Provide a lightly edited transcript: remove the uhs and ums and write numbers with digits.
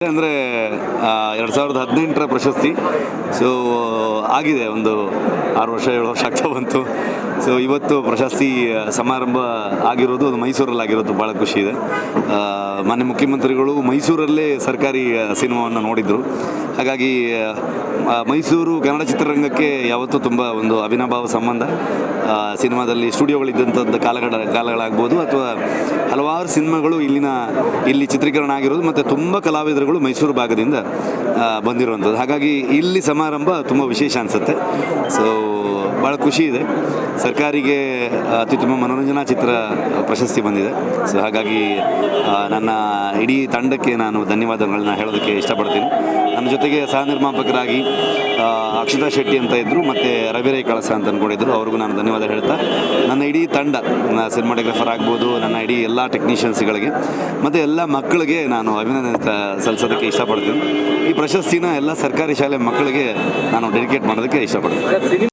ಅಂದರೆ 2018ರ ಪ್ರಶಸ್ತಿ. ಸೊ ಆಗಿದೆ, ಒಂದು 6 ವರ್ಷ 7 ವರ್ಷ ಆಗ್ತಾ ಬಂತು. ಸೊ ಇವತ್ತು ಪ್ರಶಸ್ತಿ ಸಮಾರಂಭ ಆಗಿರೋದು ಅದು ಮೈಸೂರಲ್ಲಾಗಿರೋದು ಭಾಳ ಖುಷಿ ಇದೆ. ಮಾನ್ಯ ಮುಖ್ಯಮಂತ್ರಿಗಳು ಮೈಸೂರಲ್ಲೇ ಸರ್ಕಾರಿ ಸಿನಿಮಾವನ್ನು ನೋಡಿದರು. ಹಾಗಾಗಿ ಮೈಸೂರು ಕನ್ನಡ ಚಿತ್ರರಂಗಕ್ಕೆ ಯಾವತ್ತೂ ತುಂಬ ಒಂದು ಅವಿನಾಭಾವ ಸಂಬಂಧ. ಸಿನಿಮಾದಲ್ಲಿ ಸ್ಟುಡಿಯೋಗಳಿದ್ದಂಥದ್ದು ಕಾಲಗಳಾಗ್ಬೋದು, ಅಥವಾ ಹಲವಾರು ಸಿನಿಮಾಗಳು ಇಲ್ಲಿ ಚಿತ್ರೀಕರಣ ಆಗಿರೋದು, ಮತ್ತು ತುಂಬ ಕಲಾವಿದರುಗಳು ಮೈಸೂರು ಭಾಗದಿಂದ ಬಂದಿರುವಂಥದ್ದು. ಹಾಗಾಗಿ ಇಲ್ಲಿ ಸಮಾರಂಭ ತುಂಬ ವಿಶೇಷ ಅನಿಸುತ್ತೆ. ಸೊ ಭಾಳ ಖುಷಿ ಇದೆ. ಸರ್ಕಾರಿಗೆ ಅತ್ಯುತ್ತಮ ಮನೋರಂಜನಾ ಚಿತ್ರ ಪ್ರಶಸ್ತಿ ಬಂದಿದೆ. ಸೊ ಹಾಗಾಗಿ ನನ್ನ ಇಡೀ ತಂಡಕ್ಕೆ ನಾನು ಧನ್ಯವಾದಗಳನ್ನ ಹೇಳೋದಕ್ಕೆ ಇಷ್ಟಪಡ್ತೀನಿ. ನನ್ನ ಜೊತೆಗೆ ಸಹ ನಿರ್ಮಾಪಕರಾಗಿ ಅಕ್ಷತಾ ಶೆಟ್ಟಿ ಅಂತ ಇದ್ದರು, ಮತ್ತು ರವಿರೈ ಕಳಸ ಅಂತ ಅಂದ್ಕೊಂಡಿದ್ರು. ಅವ್ರಿಗೂ ನಾನು ಧನ್ಯವಾದ ಹೇಳ್ತಾ, ನನ್ನ ಇಡೀ ತಂಡ, ನನ್ನ ಸಿನಿಮಾಟೋಗ್ರಫರ್ ಆಗ್ಬೋದು, ನನ್ನ ಇಡೀ ಎಲ್ಲ ಟೆಕ್ನಿಷಿಯನ್ಸ್ಗಳಿಗೆ ಮತ್ತು ಎಲ್ಲ ಮಕ್ಕಳಿಗೆ ನಾನು ಅಭಿನಂದನೆ ಸಲ್ಲಿಸೋದಕ್ಕೆ ಇಷ್ಟಪಡ್ತೀನಿ. ಈ ಪ್ರಶಸ್ತಿನ ಎಲ್ಲ ಸರ್ಕಾರಿ ಶಾಲೆ ಮಕ್ಕಳಿಗೆ ನಾನು ಡೆಡಿಕೇಟ್ ಮಾಡೋದಕ್ಕೆ ಇಷ್ಟಪಡ್ತೀನಿ.